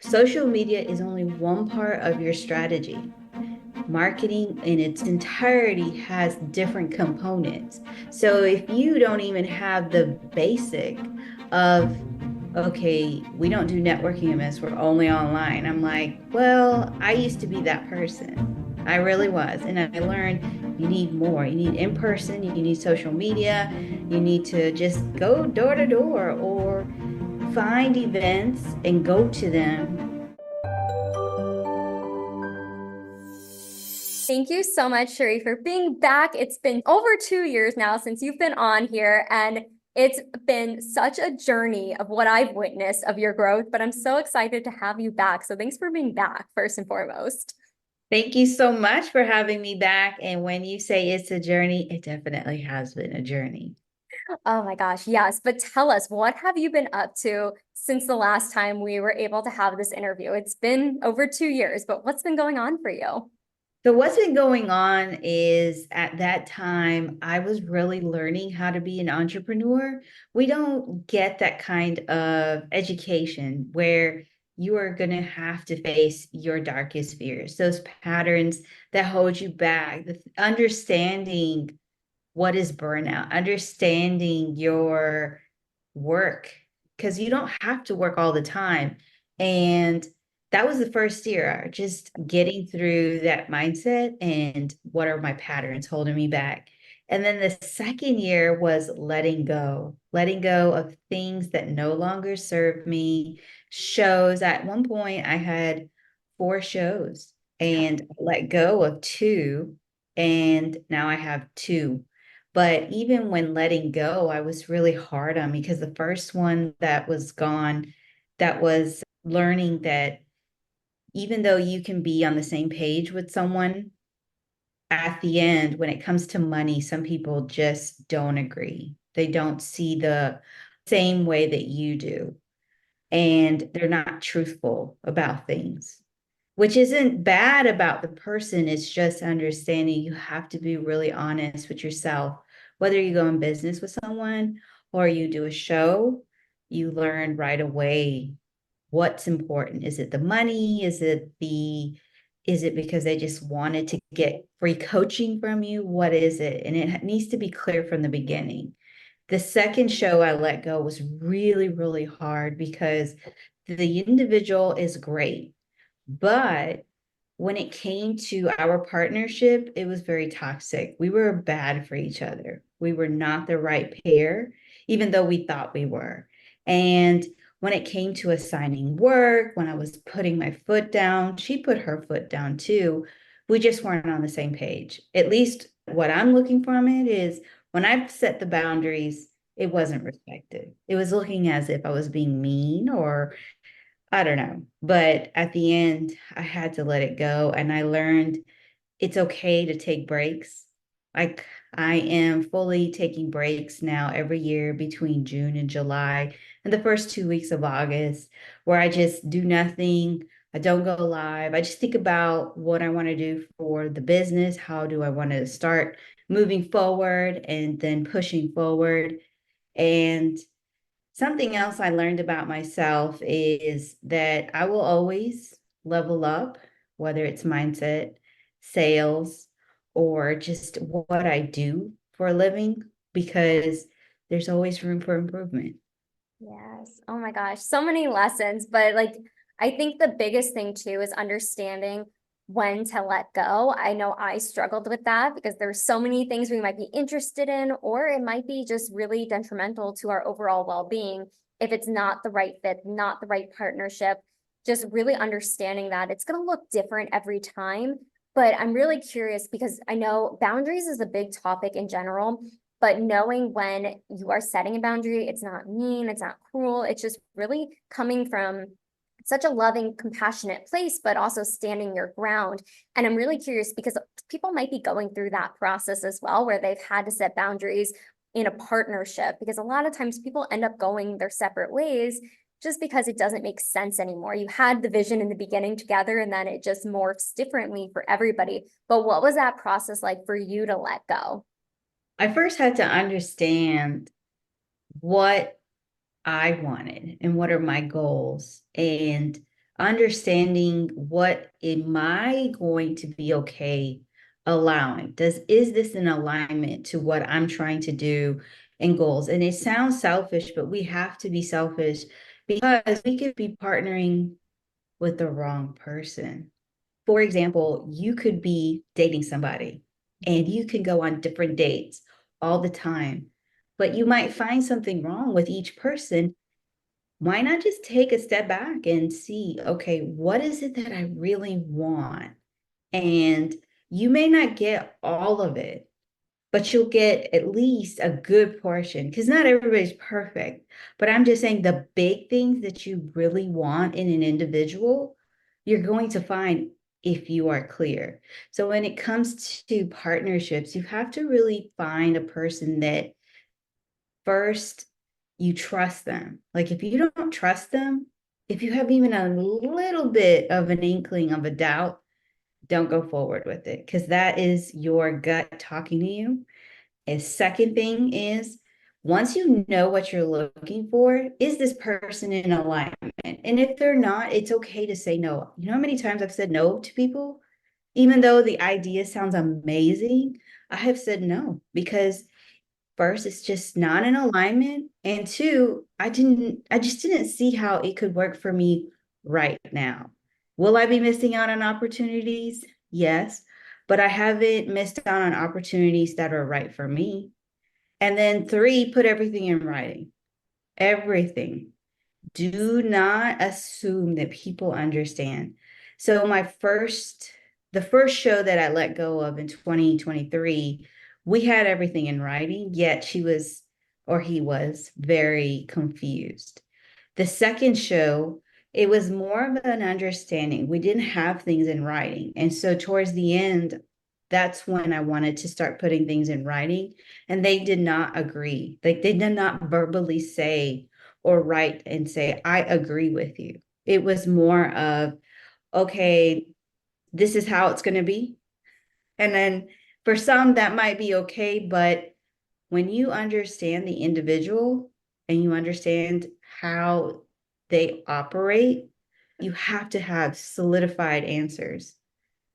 Social media is only one part of your strategy. Marketing in its entirety has different components. So if you don't even have the basic of, okay, we don't do networking events, we're only online. I'm like, well, I used to be that person. I really was. And I learned you need more. You need in person, you need social media, you need to just go door to door or find events and go to them. Thank you so much, Sheree, for being back. It's been over 2 years now since you've been on here, and it's been such a journey of what I've witnessed of your growth, but I'm so excited to have you back. So thanks for being back, first and foremost. Thank you so much for having me back. And when you say it's a journey, it definitely has been a journey. Oh my gosh, yes. But tell us, what have you been up to since the last time we were able to have this interview? It's been over 2 years, but what's been going on for you? So, what's been going on is at that time, I was really learning how to be an entrepreneur. We don't get that kind of education where you are going to have to face your darkest fears, those patterns that hold you back, the understanding what is burnout, understanding your work, because you don't have to work all the time. And that was the first year, just getting through that mindset and what are my patterns holding me back. And then the second year was letting go of things that no longer serve me. Shows at one point, I had 4 shows and let go of two, and now I have two. But even when letting go, I was really hard on me because the first one that was gone, that was learning that even though you can be on the same page with someone, at the end, when it comes to money, some people just don't agree. They don't see the same way that you do, and they're not truthful about things, which isn't bad about the person. It's just understanding you have to be really honest with yourself. Whether you go in business with someone or you do a show, you learn right away what's important. Is it the money? Is it because they just wanted to get free coaching from you? What is it? And it needs to be clear from the beginning. The second show I let go was really, really hard because the individual is great. But when it came to our partnership, it was very toxic. We were bad for each other. We were not the right pair, even though we thought we were. And when it came to assigning work, when I was putting my foot down, she put her foot down too. We just weren't on the same page. At least what I'm looking from it is when I've set the boundaries, it wasn't respected. It was looking as if I was being mean or I don't know. But at the end, I had to let it go. And I learned it's okay to take breaks. Like I am fully taking breaks now every year between June and July and the first 2 weeks of August, where I just do nothing. I don't go live. I just think about what I want to do for the business. How do I want to start moving forward and then pushing forward? And something else I learned about myself is that I will always level up, whether it's mindset, sales, or just what I do for a living, because there's always room for improvement. Yes. Oh my gosh. So many lessons, but like I think the biggest thing too is understanding when to let go. I know I struggled with that because there's so many things we might be interested in, or it might be just really detrimental to our overall well-being if it's not the right fit, not the right partnership. Just really understanding that it's going to look different every time. But I'm really curious because I know boundaries is a big topic in general. But knowing when you are setting a boundary, it's not mean, it's not cruel, it's just really coming from such a loving, compassionate place, but also standing your ground. And I'm really curious because people might be going through that process as well, where they've had to set boundaries in a partnership, because a lot of times people end up going their separate ways just because it doesn't make sense anymore. You had the vision in the beginning together, and then it just morphs differently for everybody. But what was that process like for you to let go? I first had to understand what I wanted and what are my goals. And understanding what am I going to be okay allowing? Is this in alignment to what I'm trying to do and goals? And it sounds selfish, but we have to be selfish because we could be partnering with the wrong person. For example, you could be dating somebody and you can go on different dates all the time, but you might find something wrong with each person. Why not just take a step back and see, okay, what is it that I really want? And you may not get all of it, but you'll get at least a good portion because not everybody's perfect. But I'm just saying the big things that you really want in an individual, you're going to find if you are clear. So when it comes to partnerships, you have to really find a person that first you trust them. Like if you don't trust them, if you have even a little bit of an inkling of a doubt, don't go forward with it because that is your gut talking to you. A second thing is once you know what you're looking for, is this person in alignment? And if they're not, it's okay to say no. You know how many times I've said no to people? Even though the idea sounds amazing, I have said no because first, it's just not in alignment. And two, I just didn't see how it could work for me right now. Will I be missing out on opportunities? Yes, but I haven't missed out on opportunities that are right for me. And then three, put everything in writing. Everything. Do not assume that people understand. So the first show that I let go of in 2023, we had everything in writing, yet she was, or he was very confused. The second show, it was more of an understanding. We didn't have things in writing. And so towards the end, that's when I wanted to start putting things in writing. And they did not agree. Like they did not verbally say or write and say, I agree with you. It was more of, okay, this is how it's going to be. And then for some, that might be okay. But when you understand the individual and you understand how they operate, you have to have solidified answers.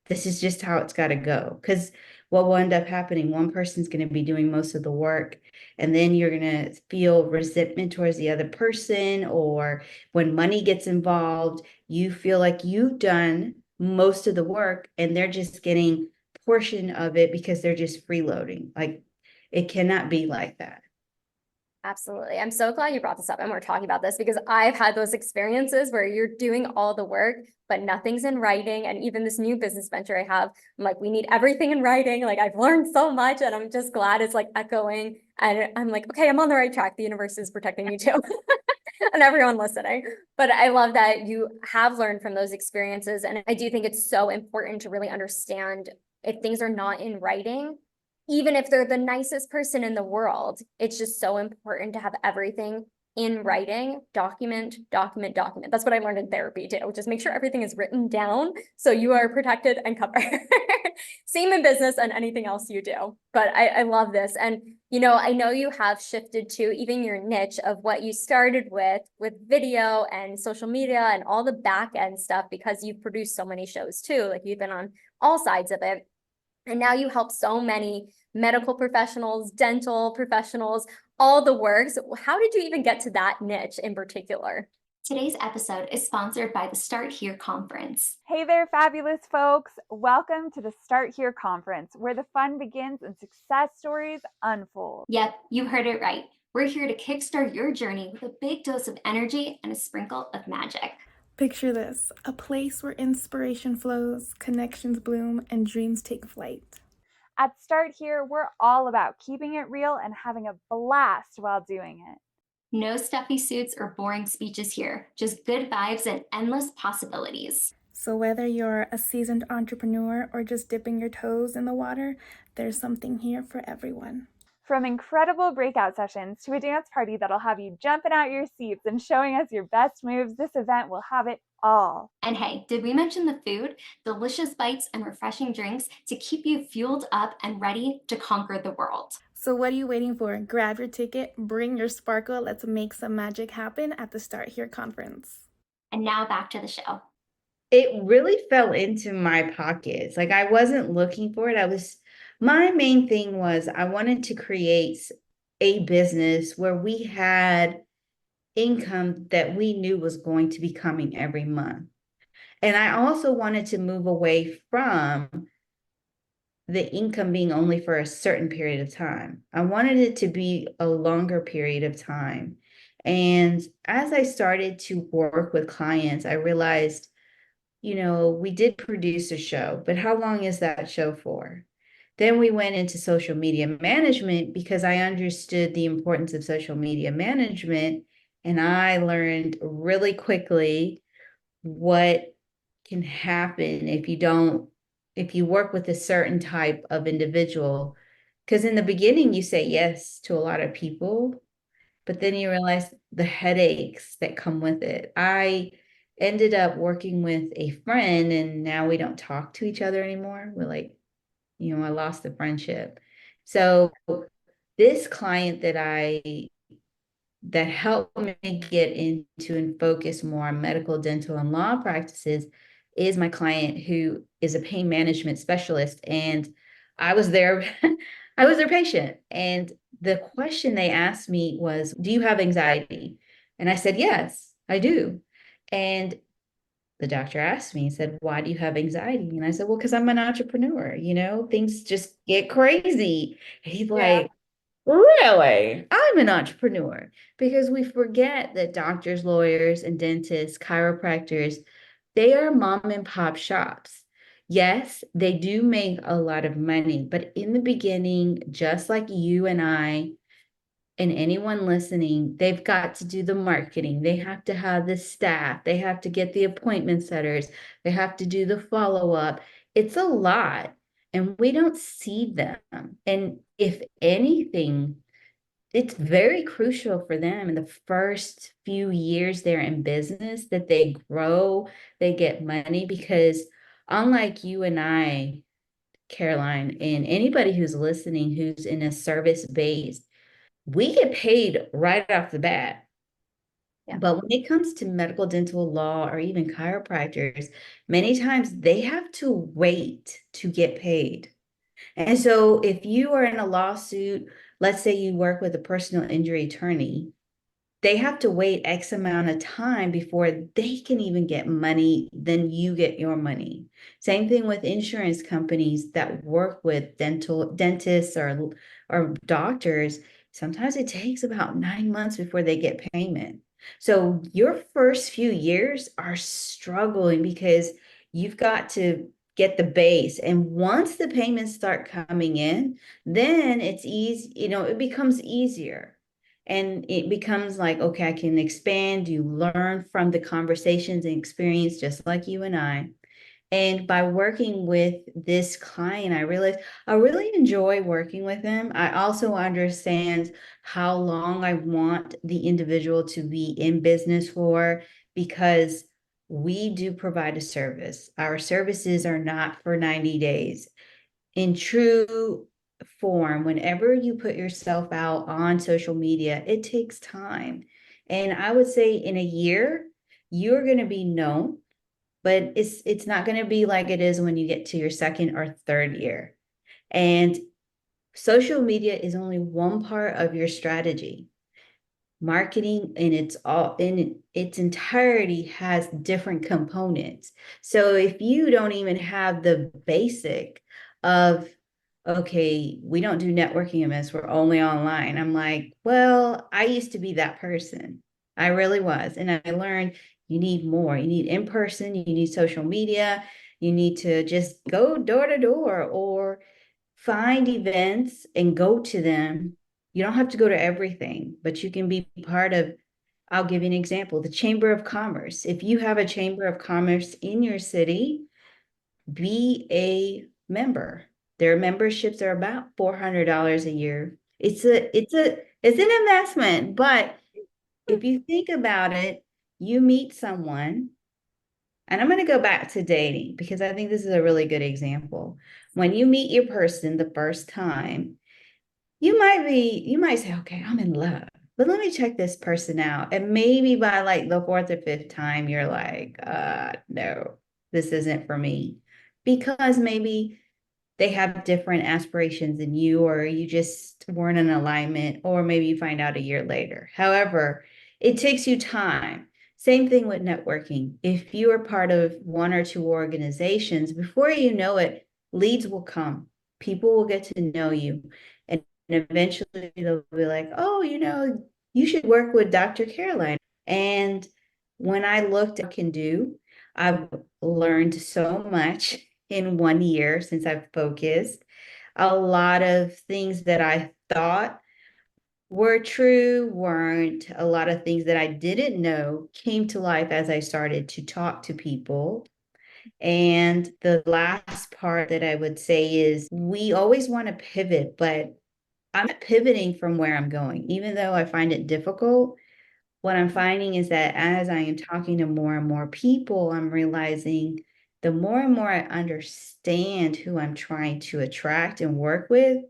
This is just how it's got to go. Because what will end up happening, one person's going to be doing most of the work, and then you're going to feel resentment towards the other person. Or when money gets involved, you feel like you've done most of the work and they're just getting portion of it because they're just freeloading. Like it cannot be like that. Absolutely. I'm so glad you brought this up and we're talking about this because I've had those experiences where you're doing all the work, but nothing's in writing. And even this new business venture I have, I'm like, we need everything in writing. Like I've learned so much and I'm just glad it's like echoing. And I'm like, okay, I'm on the right track. The universe is protecting me too. And everyone listening. But I love that you have learned from those experiences. And I do think it's so important to really understand if things are not in writing, even if they're the nicest person in the world, it's just so important to have everything in writing, document, document, document. That's what I learned in therapy too. Just make sure everything is written down so you are protected and covered. Same in business and anything else you do. But I love this. And, you know, I know you have shifted to even your niche of what you started with video and social media and all the back end stuff because you've produced so many shows too. Like you've been on all sides of it. And now you help so many medical professionals, dental professionals, all the works. How did you even get to that niche in particular? Today's episode is sponsored by the Start Here Conference. Hey there, fabulous folks. Welcome to the Start Here Conference, where the fun begins and success stories unfold. Yep, you heard it right. We're here to kickstart your journey with a big dose of energy and a sprinkle of magic. Picture this, a place where inspiration flows, connections bloom, and dreams take flight. At Start Here, we're all about keeping it real and having a blast while doing it. No stuffy suits or boring speeches here, just good vibes and endless possibilities. So whether you're a seasoned entrepreneur or just dipping your toes in the water, there's something here for everyone. From incredible breakout sessions to a dance party that'll have you jumping out your seats and showing us your best moves, this event will have it all. And hey, did we mention the food? Delicious bites and refreshing drinks to keep you fueled up and ready to conquer the world. So what are you waiting for? Grab your ticket, bring your sparkle, let's make some magic happen at the Start Here Conference. And now back to the show. it really fell into my pockets. Like I wasn't looking for it. My main thing was I wanted to create a business where we had income that we knew was going to be coming every month. And I also wanted to move away from the income being only for a certain period of time. I wanted it to be a longer period of time. And as I started to work with clients, I realized, we did produce a show, but how long is that show for? Then we went into social media management because I understood the importance of social media management. And I learned really quickly what can happen if you work with a certain type of individual. Because in the beginning, you say yes to a lot of people, but then you realize the headaches that come with it. I ended up working with a friend, and now we don't talk to each other anymore. We're like, I lost the friendship. So this client that helped me get into and focus more on medical, dental, and law practices is my client who is a pain management specialist. And I was there, I was their patient. And the question they asked me was, do you have anxiety? And I said, yes, I do. And the doctor asked me, he said, why do you have anxiety? And I said, well, because I'm an entrepreneur, things just get crazy. And he's like, really? I'm an entrepreneur, because we forget that doctors, lawyers, and dentists, chiropractors, they are mom and pop shops. Yes, they do make a lot of money, but in the beginning, just like you and I, and anyone listening, they've got to do the marketing. They have to have the staff. They have to get the appointment setters. They have to do the follow up. It's a lot, and we don't see them. And if anything, it's very crucial for them in the first few years they're in business that they grow, they get money, because unlike you and I, Caroline, and anybody who's listening who's in a service based, we get paid right off the bat. Yeah. But when it comes to medical, dental, law, or even chiropractors, many times they have to wait to get paid. And so if you are in a lawsuit, let's say you work with a personal injury attorney, they have to wait X amount of time before they can even get money, then you get your money. Same thing with insurance companies that work with dentists or doctors. Sometimes it takes about 9 months before they get payment. So your first few years are struggling because you've got to get the base. And once the payments start coming in, then it's easy, it becomes easier. And it becomes like, okay, I can expand. You learn from the conversations and experience, just like you and I. And by working with this client, I realized I really enjoy working with him. I also understand how long I want the individual to be in business for, because we do provide a service. Our services are not for 90 days. In true form, whenever you put yourself out on social media, it takes time. And I would say in a year, you're going to be known, but it's not going to be like it is when you get to your second or third year. And social media is only one part of your strategy. Marketing in its entirety has different components. So if you don't even have the basic of, okay, we don't do networking events, we're only online, I'm like, well, I used to be that person. I really was. And I learned you need more. You need in person, you need social media, you need to just go door to door or find events and go to them. You don't have to go to everything, but you can be part of, I'll give you an example, the Chamber of Commerce. If you have a Chamber of Commerce in your city, be a member. Their memberships are about $400 a year. It's an investment, but if you think about it, you meet someone, and I'm going to go back to dating because I think this is a really good example. When you meet your person the first time, you might say, okay, I'm in love, but let me check this person out. And maybe by like the fourth or fifth time, you're like, no, this isn't for me, because maybe they have different aspirations than you, or you just weren't in alignment, or maybe you find out a year later. However, it takes you time. Same thing with networking. If you are part of one or two organizations, before you know it, leads will come. People will get to know you. And eventually they'll be like, oh, you should work with Dr. Caroline. And when I looked at what I can do, I've learned so much in 1 year since I've focused. A lot of things that I thought were true weren't. A lot of things that I didn't know came to life as I started to talk to people. And the last part that I would say is we always want to pivot, but I'm not pivoting from where I'm going, even though I find it difficult. What I'm finding is that as I am talking to more and more people, I'm realizing the more and more I understand who I'm trying to attract and work with,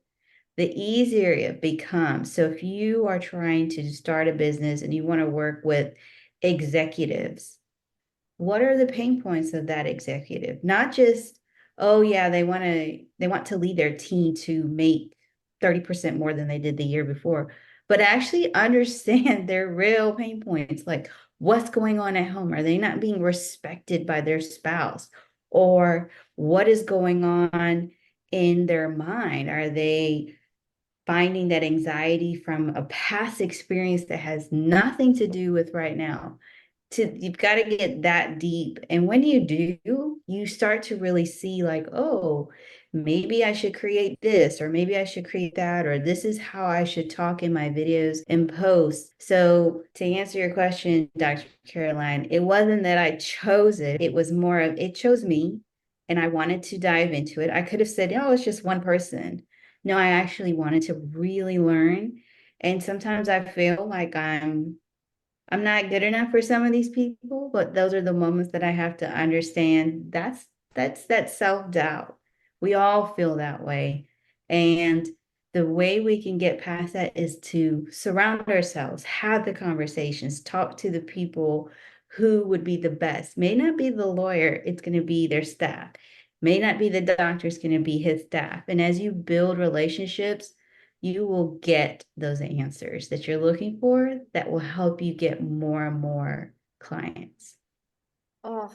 the easier it becomes. So if you are trying to start a business and you want to work with executives, what are the pain points of that executive? Not just, oh yeah, they want to lead their team to make 30% more than they did the year before, but actually understand their real pain points, like what's going on at home. Are they not being respected by their spouse? Or what is going on in their mind? Are they finding that anxiety from a past experience that has nothing to do with right now? You've got to get that deep. And when you do, you start to really see like, oh, maybe I should create this, or maybe I should create that, or this is how I should talk in my videos and posts. So to answer your question, Dr. Caroline, it wasn't that I chose it. It was more of it chose me, and I wanted to dive into it. I could have said, oh, it's just one person. No, I actually wanted to really learn. And sometimes I feel like I'm not good enough for some of these people, but those are the moments that I have to understand that's that self-doubt. We all feel that way. And the way we can get past that is to surround ourselves, have the conversations, talk to the people who would be the best. May not be the lawyer, it's going to be their staff. May not be the doctor, it's going to be his staff. And as you build relationships, you will get those answers that you're looking for that will help you get more and more clients. Oh,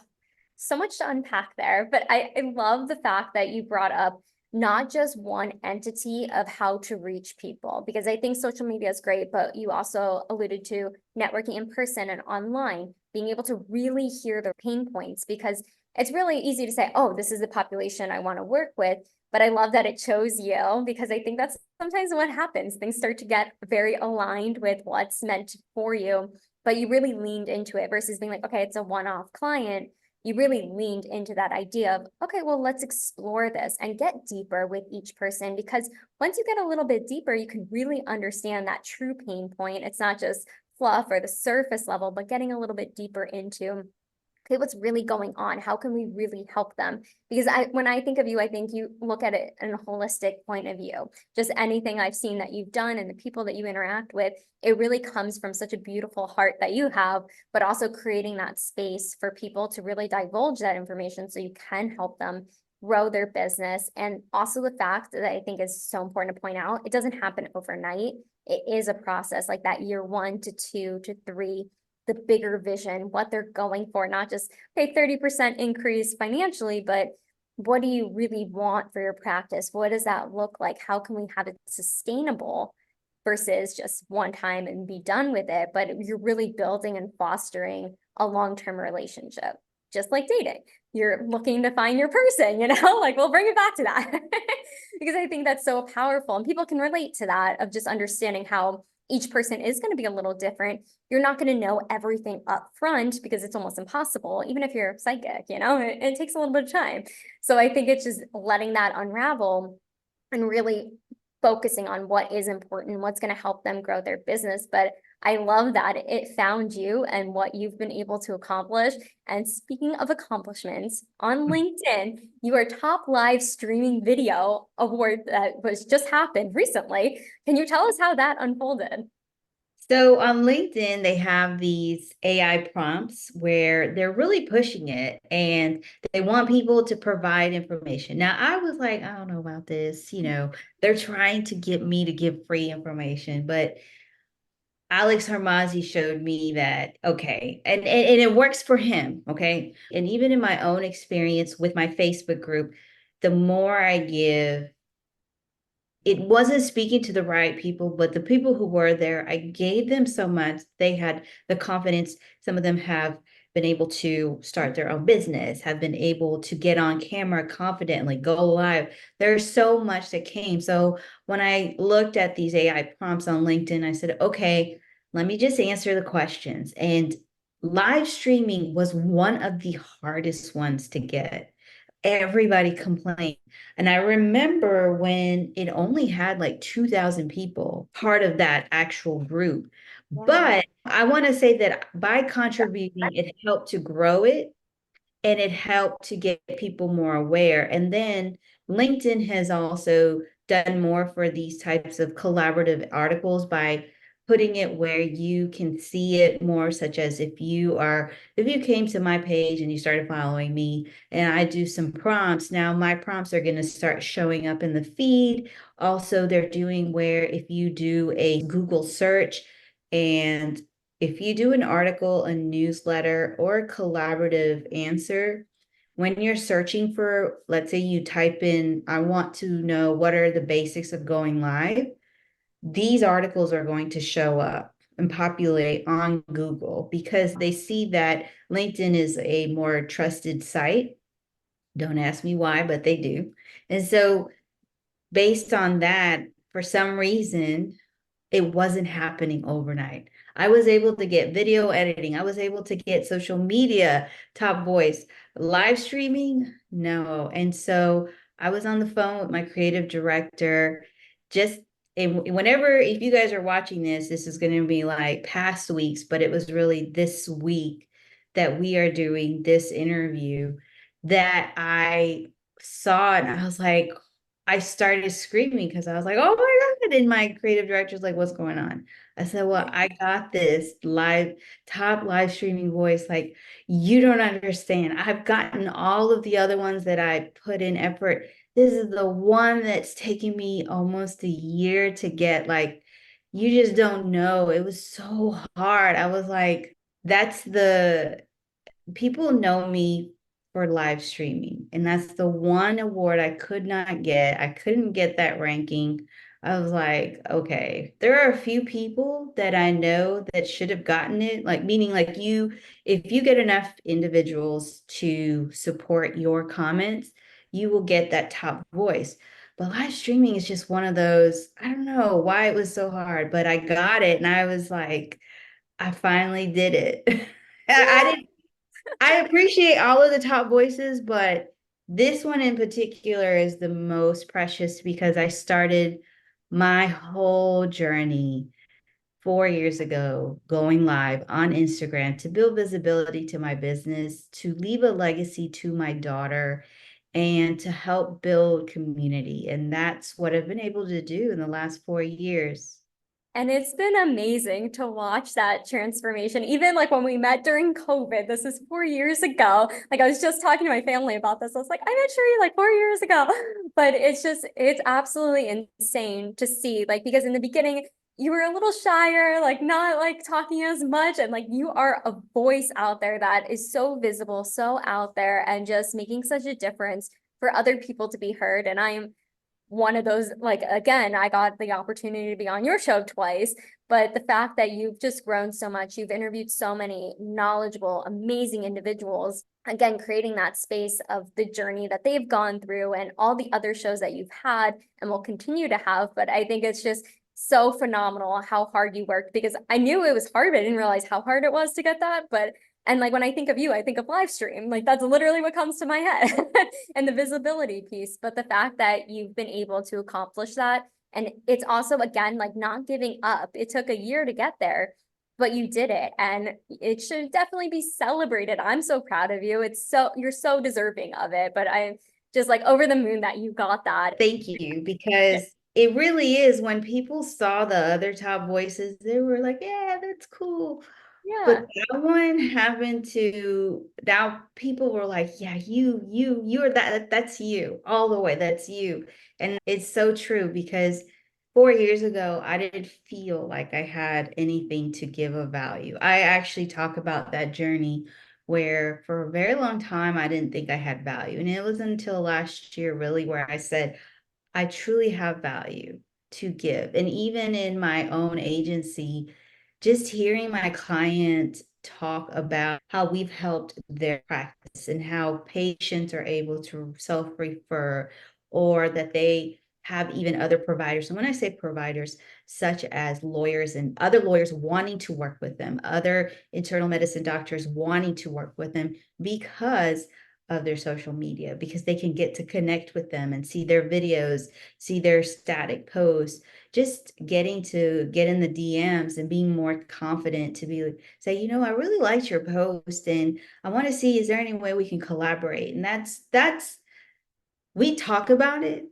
so much to unpack there, but I love the fact that you brought up not just one entity of how to reach people, because I think social media is great, but you also alluded to networking in person and online, being able to really hear their pain points, because it's really easy to say, oh, this is the population I want to work with. But I love that it chose you, because I think that's sometimes what happens. Things start to get very aligned with what's meant for you, but you really leaned into it versus being like, okay, it's a one-off client. You really leaned into that idea of, okay, well, let's explore this and get deeper with each person, because once you get a little bit deeper, you can really understand that true pain point. It's not just fluff or the surface level, but getting a little bit deeper into, okay, what's really going on? How can we really help them? Because when I think of you, I think you look at it in a holistic point of view. Just anything I've seen that you've done and the people that you interact with, it really comes from such a beautiful heart that you have, but also creating that space for people to really divulge that information so you can help them grow their business. And also the fact that I think is so important to point out, it doesn't happen overnight. It is a process, like that year 1 to 2 to 3, the bigger vision, what they're going for, not just, okay, 30% increase financially, but what do you really want for your practice? What does that look like? How can we have it sustainable versus just one time and be done with it? But you're really building and fostering a long-term relationship, just like dating. You're looking to find your person, like we'll bring it back to that because I think that's so powerful, and people can relate to that, of just understanding how each person is going to be a little different. You're not going to know everything up front because it's almost impossible, even if you're psychic, it takes a little bit of time. So I think it's just letting that unravel and really focusing on what is important, what's going to help them grow their business. But I love that it found you and what you've been able to accomplish. And speaking of accomplishments, on LinkedIn, you are top live streaming video award that was just happened recently. Can you tell us how that unfolded? So on LinkedIn, they have these AI prompts where they're really pushing it and they want people to provide information. Now, I was like, I don't know about this. They're trying to get me to give free information, but Alex Harmazi showed me that, okay, and it works for him, okay? And even in my own experience with my Facebook group, the more I give, it wasn't speaking to the right people, but the people who were there, I gave them so much. They had the confidence. Some of them have been able to start their own business, have been able to get on camera confidently, go live. There's so much that came. So when I looked at these AI prompts on LinkedIn, I said, okay, let me just answer the questions. And live streaming was one of the hardest ones to get. Everybody complained. And I remember when it only had like 2,000 people, part of that actual group. But I want to say that by contributing, it helped to grow it and it helped to get people more aware. And then LinkedIn has also done more for these types of collaborative articles by putting it where you can see it more, such as if you came to my page and you started following me and I do some prompts, now my prompts are going to start showing up in the feed. Also, they're doing where if you do a Google search and if you do an article, a newsletter, or a collaborative answer, when you're searching for, let's say you type in, I want to know what are the basics of going live, these articles are going to show up and populate on Google because they see that LinkedIn is a more trusted site. Don't ask me why, but they do. And so, based on that, for some reason, it wasn't happening overnight. I was able to get video editing. I was able to get social media top voice. Live streaming, no. And so I was on the phone with my creative director. Just and whenever, if you guys are watching this is going to be like past weeks, but it was really this week that we are doing this interview that I saw it and I was like, I started screaming because I was like, oh my God. And my creative director's like, what's going on? I said, well, I got this top live streaming voice. Like, you don't understand. I've gotten all of the other ones that I put in effort. This is the one that's taken me almost a year to get. Like, you just don't know. It was so hard. I was like, people know me for live streaming, and that's the one award I could not get. I couldn't get that ranking. I was like, okay, there are a few people that I know that should have gotten it, like meaning like if you get enough individuals to support your comments, you will get that top voice. But live streaming is just one of those, I don't know why it was so hard, but I got it and I was like, I finally did it. I didn't I appreciate all of the top voices, but this one in particular is the most precious because I started my whole journey 4 years ago going live on Instagram to build visibility to my business, to leave a legacy to my daughter, and to help build community. And that's what I've been able to do in the last 4 years. And it's been amazing to watch that transformation. Even like when we met during COVID, this is 4 years ago. Like I was just talking to my family about this. I was like, I met Sheree like 4 years ago. But it's absolutely insane to see, like, because in the beginning, you were a little shyer, like not like talking as much. And like you are a voice out there that is so visible, so out there, and just making such a difference for other people to be heard. And I am one of those, like, again, I got the opportunity to be on your show twice, but the fact that you've just grown so much, you've interviewed so many knowledgeable, amazing individuals, again, creating that space of the journey that they've gone through and all the other shows that you've had and will continue to have. But I think it's just so phenomenal how hard you worked, because I knew it was hard, but I didn't realize how hard it was to get that. And like when I think of you, I think of live stream, like that's literally what comes to my head and the visibility piece. But the fact that you've been able to accomplish that, and it's also, again, like not giving up. It took a year to get there, but you did it, and it should definitely be celebrated. I'm so proud of you. You're so deserving of it, but I'm just like over the moon that you got that. Thank you, because it really is. When people saw the other top voices, they were like, yeah, that's cool. Yeah. But that one happened to, now people were like, yeah, you're that's you all the way. That's you. And it's so true because 4 years ago, I didn't feel like I had anything to give of value. I actually talk about that journey where for a very long time, I didn't think I had value. And it was until last year, really, where I said, I truly have value to give. And even in my own agency, just hearing my client talk about how we've helped their practice and how patients are able to self-refer, or that they have even other providers. And when I say providers, such as lawyers and other lawyers wanting to work with them, other internal medicine doctors wanting to work with them because of their social media, because they can get to connect with them and see their videos, see their static posts, just getting to get in the DMs and being more confident to be say, I really liked your post and I want to see, is there any way we can collaborate? And that's we talk about it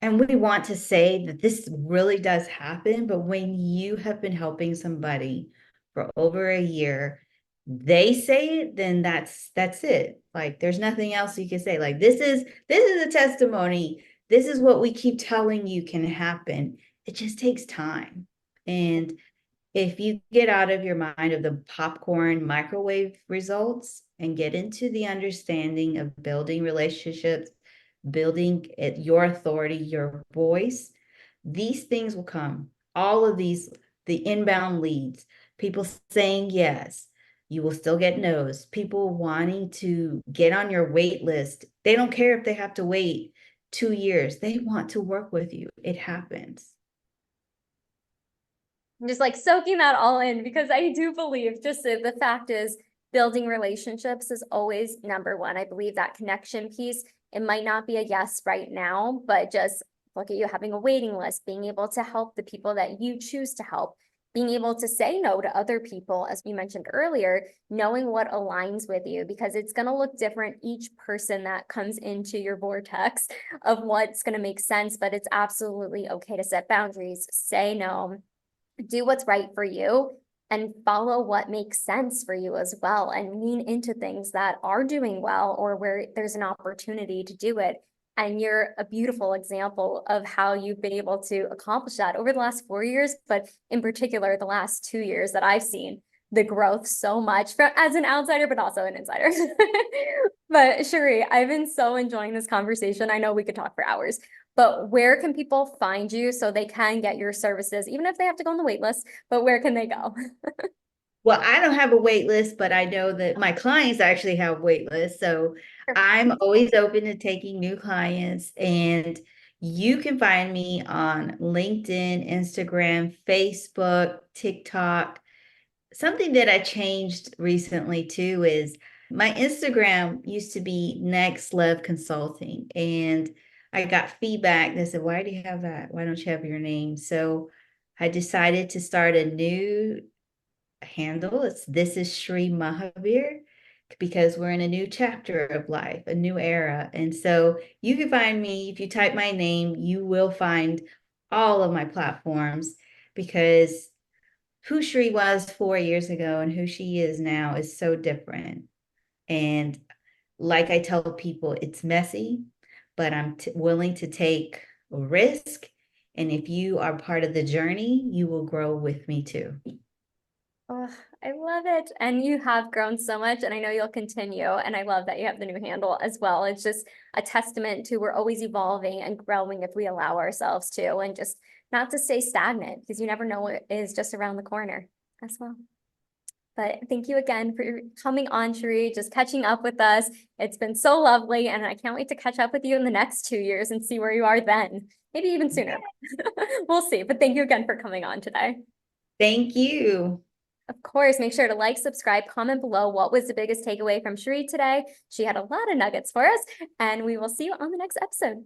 and we want to say that this really does happen, but when you have been helping somebody for over a year, they say it, then that's it. Like there's nothing else you can say. Like this is a testimony. This is what we keep telling you can happen. It just takes time. And if you get out of your mind of the popcorn microwave results and get into the understanding of building relationships, building your authority, your voice, these things will come. All of these, the inbound leads, people saying yes, you will still get no's. People wanting to get on your wait list. They don't care if they have to wait 2 years. They want to work with you. It happens. I'm just like soaking that all in because I do believe just the fact is building relationships is always number one. I believe that connection piece, it might not be a yes right now, but just look at you having a waiting list, being able to help the people that you choose to help, being able to say no to other people, as you mentioned earlier, knowing what aligns with you, because it's going to look different each person that comes into your vortex of what's going to make sense, but it's absolutely okay to set boundaries, say no, do what's right for you, and follow what makes sense for you as well, and lean into things that are doing well or where there's an opportunity to do it. And you're a beautiful example of how you've been able to accomplish that over the last 4 years, but in particular, the last 2 years that I've seen the growth so much as an outsider, but also an insider. But Cherie, I've been so enjoying this conversation. I know we could talk for hours, but where can people find you so they can get your services, even if they have to go on the wait list, but where can they go? Well, I don't have a wait list, but I know that my clients actually have wait lists. So I'm always open to taking new clients, and you can find me on LinkedIn, Instagram, Facebook, TikTok. Something that I changed recently too is my Instagram used to be Next Love Consulting, and I got feedback that said, why do you have that? Why don't you have your name? So I decided to start a new handle. This is Shri Mahabir, because we're in a new chapter of life, a new era. And so you can find me, if you type my name, you will find all of my platforms, because who Shri was 4 years ago and who she is now is so different. And like I tell people, it's messy, but I'm willing to take a risk. And if you are part of the journey, you will grow with me too. Oh, I love it. And you have grown so much, and I know you'll continue. And I love that you have the new handle as well. It's just a testament to we're always evolving and growing if we allow ourselves to, and just not to stay stagnant, because you never know what is just around the corner as well. But thank you again for coming on, Cherie, just catching up with us. It's been so lovely, and I can't wait to catch up with you in the next 2 years and see where you are then. Maybe even sooner. We'll see. But thank you again for coming on today. Thank you. Of course, make sure to like, subscribe, comment below what was the biggest takeaway from Cherie today. She had a lot of nuggets for us, and we will see you on the next episode.